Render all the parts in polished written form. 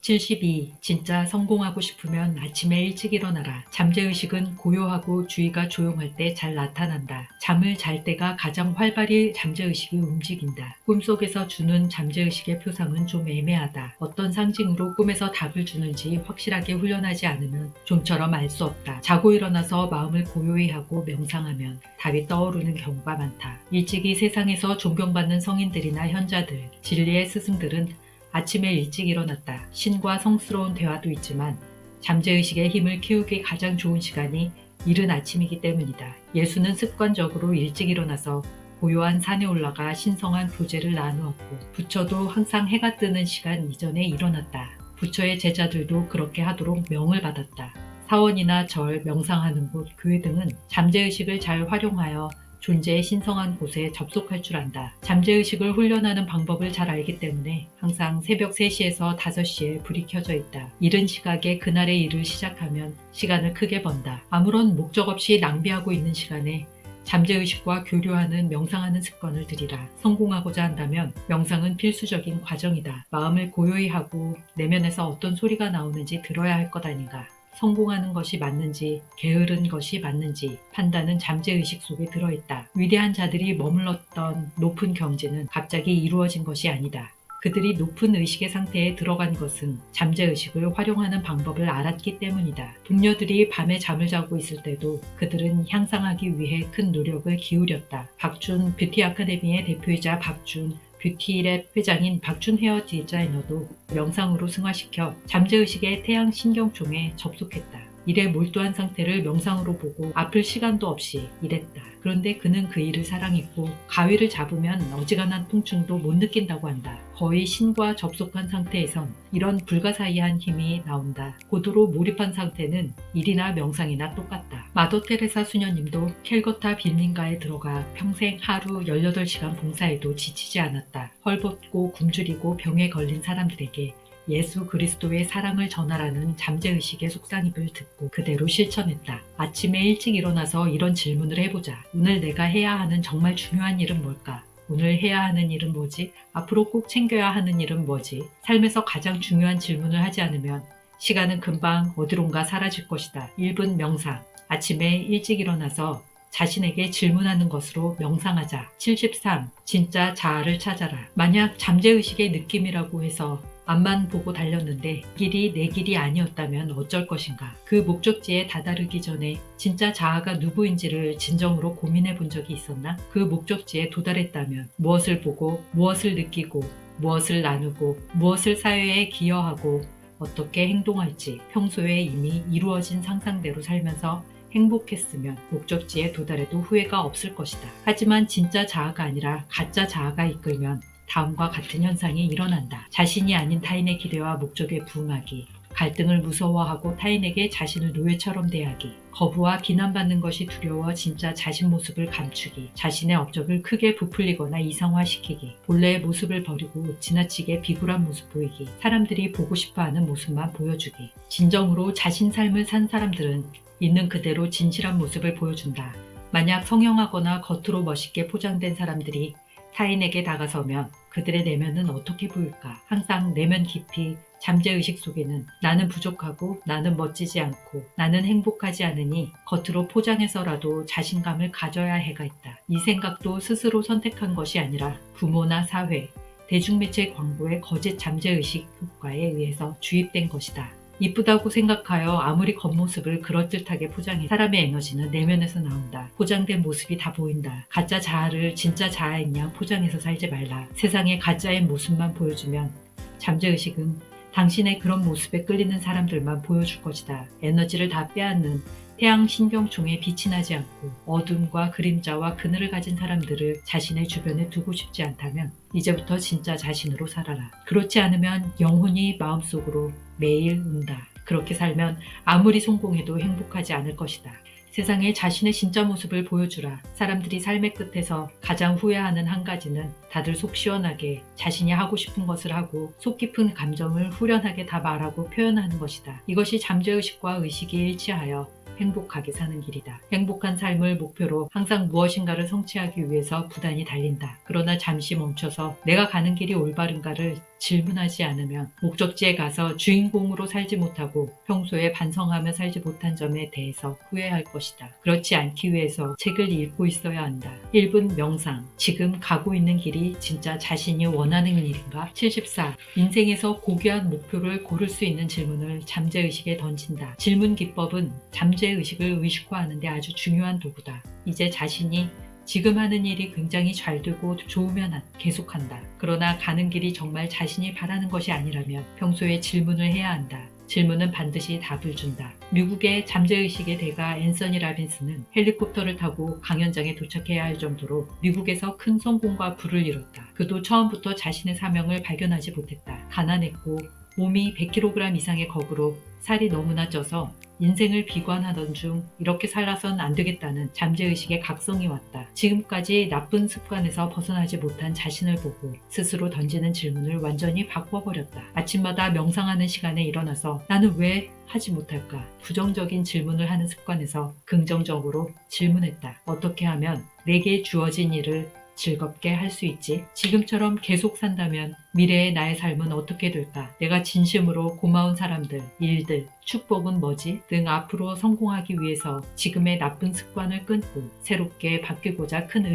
72. 진짜 성공하고 싶으면 아침에 일찍 일어나라. 잠재의식은 고요하고 주의가 조용할 때 잘 나타난다. 잠을 잘 때가 가장 활발히 잠재의식이 움직인다. 꿈속에서 주는 잠재의식의 표상은 좀 애매하다. 어떤 상징으로 꿈에서 답을 주는지 확실하게 훈련하지 않으면 좀처럼 알 수 없다. 자고 일어나서 마음을 고요히 하고 명상하면 답이 떠오르는 경우가 많다. 일찍이 세상에서 존경받는 성인들이나 현자들, 진리의 스승들은 아침에 일찍 일어났다. 신과 성스러운 대화도 있지만 잠재의식의 힘을 키우기 가장 좋은 시간이 이른 아침이기 때문이다. 예수는 습관적으로 일찍 일어나서 고요한 산에 올라가 신성한 교제를 나누었고, 부처도 항상 해가 뜨는 시간 이전에 일어났다. 부처의 제자들도 그렇게 하도록 명을 받았다. 사원이나 절, 명상하는 곳, 교회 등은 잠재의식을 잘 활용하여 존재의 신성한 곳에 접속할 줄 안다. 잠재의식을 훈련하는 방법을 잘 알기 때문에 항상 새벽 3시에서 5시에 불이 켜져 있다. 이른 시각에 그날의 일을 시작하면 시간을 크게 번다. 아무런 목적 없이 낭비하고 있는 시간에 잠재의식과 교류하는 명상하는 습관을 들이라. 성공하고자 한다면 명상은 필수적인 과정이다. 마음을 고요히 하고 내면에서 어떤 소리가 나오는지 들어야 할 것 아닌가. 성공하는 것이 맞는지 게으른 것이 맞는지 판단은 잠재의식 속에 들어있다. 위대한 자들이 머물렀던 높은 경지는 갑자기 이루어진 것이 아니다. 그들이 높은 의식의 상태에 들어간 것은 잠재의식을 활용하는 방법을 알았기 때문이다. 동료들이 밤에 잠을 자고 있을 때도 그들은 향상하기 위해 큰 노력을 기울였다. 박준 뷰티 아카데미의 대표이자 박준 뷰티랩 회장인 박준 헤어 디자이너도 명상으로 승화시켜 잠재의식의 태양 신경총에 접속했다. 일에 몰두한 상태를 명상으로 보고 아플 시간도 없이 일했다. 그런데 그는 그 일을 사랑했고 가위를 잡으면 어지간한 통증도 못 느낀다고 한다. 거의 신과 접속한 상태에선 이런 불가사의한 힘이 나온다. 고도로 몰입한 상태는 일이나 명상이나 똑같다. 마더 테레사 수녀님도 캘거타 빈민가에 들어가 평생 하루 18시간 봉사해도 지치지 않았다. 헐벗고 굶주리고 병에 걸린 사람들에게 예수 그리스도의 사랑을 전하라는 잠재의식의 속삭임을 듣고 그대로 실천했다. 아침에 일찍 일어나서 이런 질문을 해보자. 오늘 내가 해야 하는 정말 중요한 일은 뭘까? 오늘 해야 하는 일은 뭐지? 앞으로 꼭 챙겨야 하는 일은 뭐지? 삶에서 가장 중요한 질문을 하지 않으면 시간은 금방 어디론가 사라질 것이다. 1분 명상. 아침에 일찍 일어나서 자신에게 질문하는 것으로 명상하자. 73. 진짜 자아를 찾아라. 만약 잠재의식의 느낌이라고 해서 앞만 보고 달렸는데 길이 내 길이 아니었다면 어쩔 것인가. 그 목적지에 다다르기 전에 진짜 자아가 누구인지를 진정으로 고민해 본 적이 있었나? 그 목적지에 도달했다면 무엇을 보고 무엇을 느끼고 무엇을 나누고 무엇을 사회에 기여하고 어떻게 행동할지 평소에 이미 이루어진 상상대로 살면서 행복했으면 목적지에 도달해도 후회가 없을 것이다. 하지만 진짜 자아가 아니라 가짜 자아가 이끌면 다음과 같은 현상이 일어난다. 자신이 아닌 타인의 기대와 목적에 부응하기, 갈등을 무서워하고 타인에게 자신을 노예처럼 대하기, 거부와 비난받는 것이 두려워 진짜 자신 모습을 감추기, 자신의 업적을 크게 부풀리거나 이상화시키기, 본래의 모습을 버리고 지나치게 비굴한 모습 보이기, 사람들이 보고 싶어하는 모습만 보여주기. 진정으로 자신 삶을 산 사람들은 있는 그대로 진실한 모습을 보여준다. 만약 성형하거나 겉으로 멋있게 포장된 사람들이 타인에게 다가서면 그들의 내면은 어떻게 보일까? 항상 내면 깊이 잠재의식 속에는 나는 부족하고 나는 멋지지 않고 나는 행복하지 않으니 겉으로 포장해서라도 자신감을 가져야 해가 있다. 이 생각도 스스로 선택한 것이 아니라 부모나 사회, 대중매체 광고의 거짓 잠재의식 효과에 의해서 주입된 것이다. 이쁘다고 생각하여 아무리 겉모습을 그럴듯하게 포장해 사람의 에너지는 내면에서 나온다. 포장된 모습이 다 보인다. 가짜 자아를 진짜 자아인 양 포장해서 살지 말라. 세상에 가짜의 모습만 보여주면 잠재의식은 당신의 그런 모습에 끌리는 사람들만 보여줄 것이다. 에너지를 다 빼앗는 태양 신경총에 빛이 나지 않고 어둠과 그림자와 그늘을 가진 사람들을 자신의 주변에 두고 싶지 않다면 이제부터 진짜 자신으로 살아라. 그렇지 않으면 영혼이 마음속으로 매일 운다. 그렇게 살면 아무리 성공해도 행복하지 않을 것이다. 세상에 자신의 진짜 모습을 보여주라. 사람들이 삶의 끝에서 가장 후회하는 한 가지는 다들 속 시원하게 자신이 하고 싶은 것을 하고 속 깊은 감정을 후련하게 다 말하고 표현하는 것이다. 이것이 잠재의식과 의식이 일치하여 행복하게 사는 길이다. 행복한 삶을 목표로 항상 무엇인가를 성취하기 위해서 부단히 달린다. 그러나 잠시 멈춰서 내가 가는 길이 올바른가를 질문하지 않으면 목적지에 가서 주인공으로 살지 못하고 평소에 반성하며 살지 못한 점에 대해서 후회할 것이다. 그렇지 않기 위해서 책을 읽고 있어야 한다. 1분 명상. 지금 가고 있는 길이 진짜 자신이 원하는 일인가? 74. 인생에서 고귀한 목표를 고를 수 있는 질문을 잠재의식에 던진다. 질문 기법은 잠재의식을 의식화하는 데 아주 중요한 도구다. 이제 자신이 지금 하는 일이 굉장히 잘 되고 좋으면 계속한다. 그러나 가는 길이 정말 자신이 바라는 것이 아니라면 평소에 질문을 해야 한다. 질문은 반드시 답을 준다. 미국의 잠재의식의 대가 앤서니 라빈스는 헬리콥터를 타고 강연장에 도착해야 할 정도로 미국에서 큰 성공과 부를 이뤘다. 그도 처음부터 자신의 사명을 발견하지 못했다. 가난했고 몸이 100kg 이상의 거구로 살이 너무나 쪄서 인생을 비관하던 중 이렇게 살아선 안 되겠다는 잠재의식의 각성이 왔다. 지금까지 나쁜 습관에서 벗어나지 못한 자신을 보고 스스로 던지는 질문을 완전히 바꿔버렸다. 아침마다 명상하는 시간에 일어나서 나는 왜 하지 못할까? 부정적인 질문을 하는 습관에서 긍정적으로 질문했다. 어떻게 하면 내게 주어진 일을 즐겁게 할 수 있지? 지금처럼 계속 산다면 미래의 나의 삶은 어떻게 될까? 내가 진심으로 고마운 사람들, 일들, 축복은 뭐지? 등 앞으로 성공하기 위해서 지금의 나쁜 습관을 끊고 새롭게 바뀌고자 큰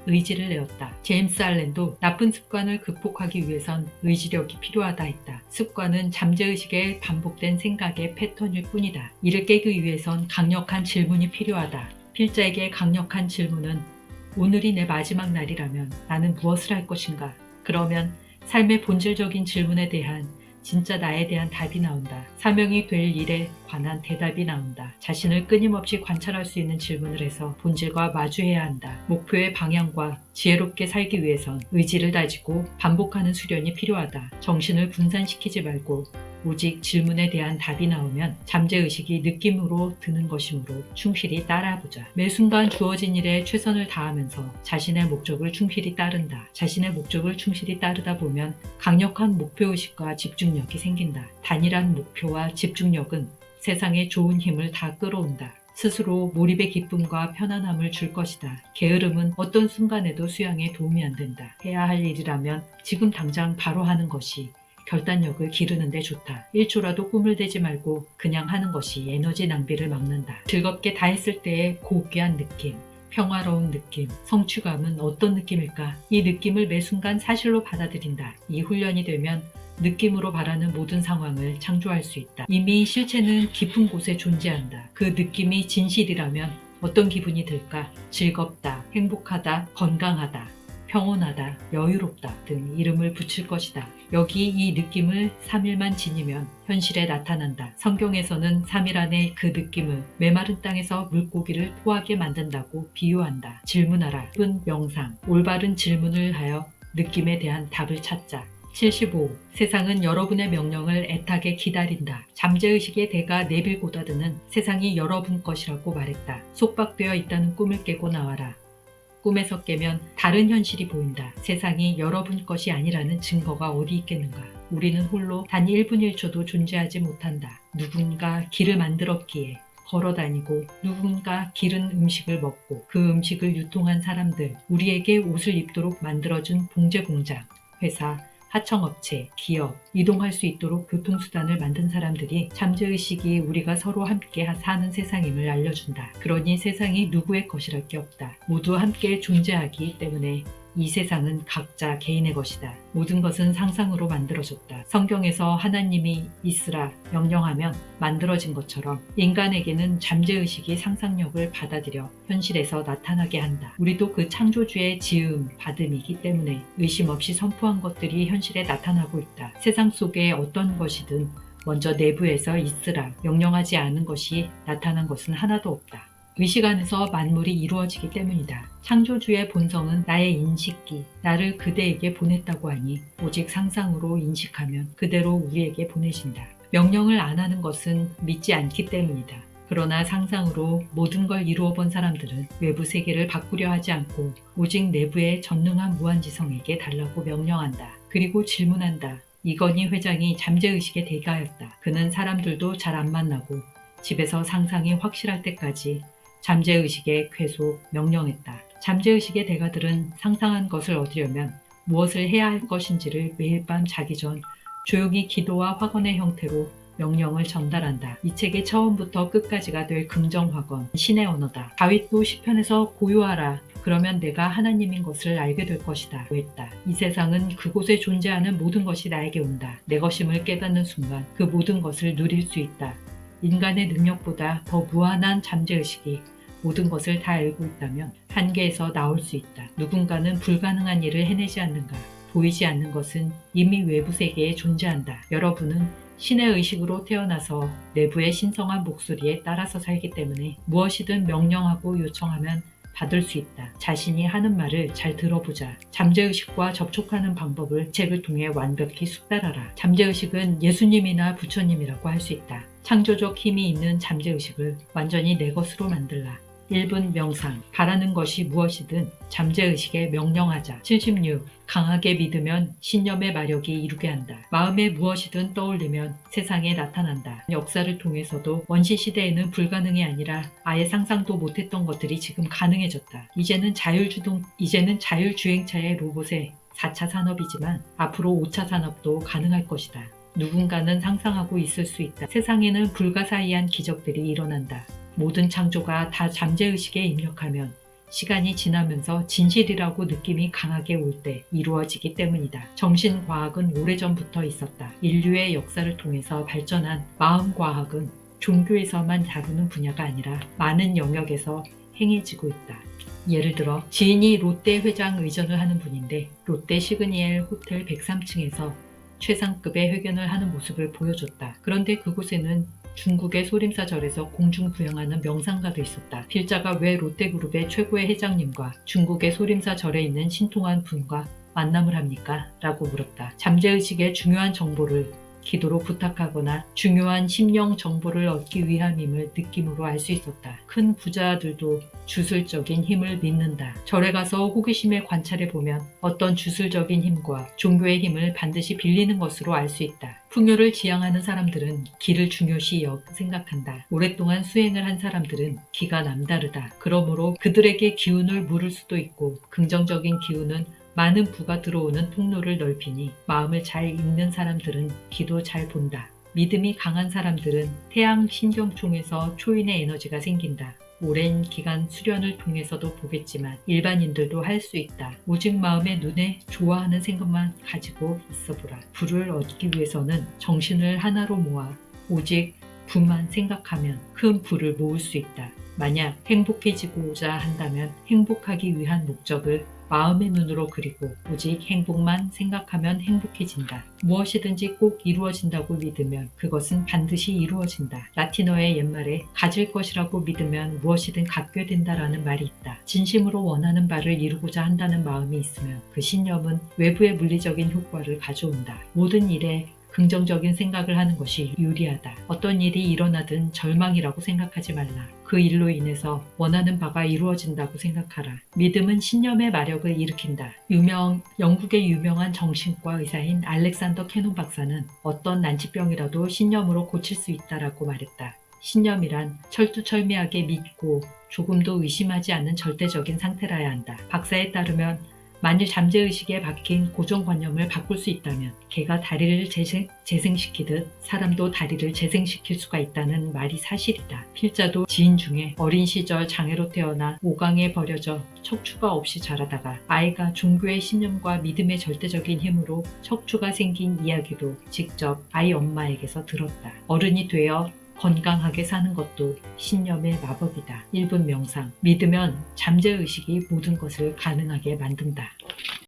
의지를 내었다. 제임스 알렌도 나쁜 습관을 극복하기 위해선 의지력이 필요하다 했다. 습관은 잠재의식의 반복된 생각의 패턴일 뿐이다. 이를 깨기 위해선 강력한 질문이 필요하다. 필자에게 강력한 질문은 오늘이 내 마지막 날이라면 나는 무엇을 할 것인가? 그러면 삶의 본질적인 질문에 대한 진짜 나에 대한 답이 나온다. 사명이 될 일에 관한 대답이 나온다. 자신을 끊임없이 관찰할 수 있는 질문을 해서 본질과 마주해야 한다. 목표의 방향과 지혜롭게 살기 위해선 의지를 다지고 반복하는 수련이 필요하다. 정신을 분산시키지 말고 오직 질문에 대한 답이 나오면 잠재의식이 느낌으로 드는 것이므로 충실히 따라보자. 매 순간 주어진 일에 최선을 다하면서 자신의 목적을 충실히 따른다. 자신의 목적을 충실히 따르다 보면 강력한 목표의식과 집중력이 생긴다. 단일한 목표와 집중력은 세상에 좋은 힘을 다 끌어온다. 스스로 몰입의 기쁨과 편안함을 줄 것이다. 게으름은 어떤 순간에도 수양에 도움이 안 된다. 해야 할 일이라면 지금 당장 바로 하는 것이 결단력을 기르는 데 좋다. 1초라도 꿈을 대지 말고 그냥 하는 것이 에너지 낭비를 막는다. 즐겁게 다 했을 때의 고귀한 느낌, 평화로운 느낌, 성취감은 어떤 느낌일까? 이 느낌을 매 순간 사실로 받아들인다. 이 훈련이 되면 느낌으로 바라는 모든 상황을 창조할 수 있다. 이미 실체는 깊은 곳에 존재한다. 그 느낌이 진실이라면 어떤 기분이 들까? 즐겁다, 행복하다, 건강하다, 평온하다, 여유롭다 등 이름을 붙일 것이다. 여기 이 느낌을 3일만 지니면 현실에 나타난다. 성경에서는 3일 안에 그 느낌을 메마른 땅에서 물고기를 토하게 만든다고 비유한다. 질문하라. 1분 명상. 올바른 질문을 하여 느낌에 대한 답을 찾자. 75. 세상은 여러분의 명령을 애타게 기다린다. 잠재의식의 대가 네빌 고다드는 세상이 여러분 것이라고 말했다. 속박되어 있다는 꿈을 깨고 나와라. 꿈에서 깨면 다른 현실이 보인다. 세상이 여러분 것이 아니라는 증거가 어디 있겠는가. 우리는 홀로 단 1분 1초도 존재하지 못한다. 누군가 길을 만들었기에 걸어다니고 누군가 기른 음식을 먹고 그 음식을 유통한 사람들, 우리에게 옷을 입도록 만들어준 봉제 공장, 회사, 하청업체, 기업, 이동할 수 있도록 교통수단을 만든 사람들이 잠재의식이 우리가 서로 함께 사는 세상임을 알려준다. 그러니 세상이 누구의 것이랄 게 없다. 모두 함께 존재하기 때문에 이 세상은 각자 개인의 것이다. 모든 것은 상상으로 만들어졌다. 성경에서 하나님이 있으라 명령하면 만들어진 것처럼 인간에게는 잠재의식이 상상력을 받아들여 현실에서 나타나게 한다. 우리도 그 창조주의 지음, 받음이기 때문에 의심 없이 선포한 것들이 현실에 나타나고 있다. 세상 속에 어떤 것이든 먼저 내부에서 있으라 명령하지 않은 것이 나타난 것은 하나도 없다. 의식 안에서 만물이 이루어지기 때문이다. 창조주의 본성은 나의 인식기, 나를 그대에게 보냈다고 하니 오직 상상으로 인식하면 그대로 우리에게 보내진다. 명령을 안 하는 것은 믿지 않기 때문이다. 그러나 상상으로 모든 걸 이루어 본 사람들은 외부 세계를 바꾸려 하지 않고 오직 내부의 전능한 무한지성에게 달라고 명령한다. 그리고 질문한다. 이건희 회장이 잠재의식의 대가였다. 그는 사람들도 잘 안 만나고 집에서 상상이 확실할 때까지 잠재의식에 계속 명령했다. 잠재의식의 대가들은 상상한 것을 얻으려면 무엇을 해야 할 것인지를 매일 밤 자기 전 조용히 기도와 확언의 형태로 명령을 전달한다. 이 책의 처음부터 끝까지가 될 긍정 확언, 신의 언어다. 다윗도 시편에서 고요하라. 그러면 내가 하나님인 것을 알게 될 것이다. 했다. 이 세상은 그곳에 존재하는 모든 것이 나에게 온다. 내 것임을 깨닫는 순간 그 모든 것을 누릴 수 있다. 인간의 능력보다 더 무한한 잠재의식이 모든 것을 다 알고 있다면 한계에서 나올 수 있다. 누군가는 불가능한 일을 해내지 않는가? 보이지 않는 것은 이미 외부 세계에 존재한다. 여러분은 신의 의식으로 태어나서 내부의 신성한 목소리에 따라서 살기 때문에 무엇이든 명령하고 요청하면 받을 수 있다. 자신이 하는 말을 잘 들어보자. 잠재의식과 접촉하는 방법을 책을 통해 완벽히 숙달하라. 잠재의식은 예수님이나 부처님이라고 할 수 있다. 창조적 힘이 있는 잠재의식을 완전히 내 것으로 만들라. 1분 명상. 바라는 것이 무엇이든 잠재의식에 명령하자. 76. 강하게 믿으면 신념의 마력이 이루게 한다. 마음에 무엇이든 떠올리면 세상에 나타난다. 역사를 통해서도 원시시대에는 불가능이 아니라 아예 상상도 못했던 것들이 지금 가능해졌다. 이제는 자율주행차의 로봇의 4차 산업이지만 앞으로 5차 산업도 가능할 것이다. 누군가는 상상하고 있을 수 있다. 세상에는 불가사의한 기적들이 일어난다. 모든 창조가 다 잠재의식에 입력하면 시간이 지나면서 진실이라고 느낌이 강하게 올 때 이루어지기 때문이다. 정신과학은 오래전부터 있었다. 인류의 역사를 통해서 발전한 마음과학은 종교에서만 다루는 분야가 아니라 많은 영역에서 행해지고 있다. 예를 들어 지인이 롯데 회장 의전을 하는 분인데 롯데 시그니엘 호텔 103층에서 최상급의 회견을 하는 모습을 보여줬다. 그런데 그곳에는 중국의 소림사절에서 공중부양하는 명상가도 있었다. 필자가 왜 롯데그룹의 최고의 회장님과 중국의 소림사절에 있는 신통한 분과 만남을 합니까? 라고 물었다. 잠재의식의 중요한 정보를 기도로 부탁하거나 중요한 심령 정보를 얻기 위함임을 느낌으로 알 수 있었다. 큰 부자들도 주술적인 힘을 믿는다. 절에 가서 호기심에 관찰해보면 어떤 주술적인 힘과 종교의 힘을 반드시 빌리는 것으로 알 수 있다. 풍요를 지향하는 사람들은 기를 중요시 생각한다. 오랫동안 수행을 한 사람들은 기가 남다르다. 그러므로 그들에게 기운을 물을 수도 있고 긍정적인 기운은 많은 부가 들어오는 통로를 넓히니 마음을 잘 읽는 사람들은 기도 잘 본다. 믿음이 강한 사람들은 태양 신경총에서 초인의 에너지가 생긴다. 오랜 기간 수련을 통해서도 보겠지만 일반인들도 할 수 있다. 오직 마음의 눈에 좋아하는 생각만 가지고 있어보라. 부를 얻기 위해서는 정신을 하나로 모아 오직 부만 생각하면 큰 부를 모을 수 있다. 만약 행복해지고자 한다면 행복하기 위한 목적을 마음의 눈으로 그리고 오직 행복만 생각하면 행복해진다. 무엇이든지 꼭 이루어진다고 믿으면 그것은 반드시 이루어진다. 라틴어의 옛말에 가질 것이라고 믿으면 무엇이든 갖게 된다라는 말이 있다. 진심으로 원하는 바를 이루고자 한다는 마음이 있으면 그 신념은 외부의 물리적인 효과를 가져온다. 모든 일에 긍정적인 생각을 하는 것이 유리하다. 어떤 일이 일어나든 절망이라고 생각하지 말라. 그 일로 인해서 원하는 바가 이루어진다고 생각하라. 믿음은 신념의 마력을 일으킨다. 영국의 유명한 정신과 의사인 알렉산더 캐논 박사는 어떤 난치병이라도 신념으로 고칠 수 있다라고 말했다. 신념이란 철두철미하게 믿고 조금도 의심하지 않는 절대적인 상태라야 한다. 박사에 따르면 만일 잠재의식에 박힌 고정관념을 바꿀 수 있다면 개가 다리를 재생시키듯 사람도 다리를 재생시킬 수가 있다는 말이 사실이다. 필자도 지인 중에 어린 시절 장애로 태어나 오강에 버려져 척추가 없이 자라다가 아이가 종교의 신념과 믿음의 절대적인 힘으로 척추가 생긴 이야기도 직접 아이 엄마에게서 들었다. 어른이 되어 건강하게 사는 것도 신념의 마법이다. 1분 명상. 믿으면 잠재의식이 모든 것을 가능하게 만든다.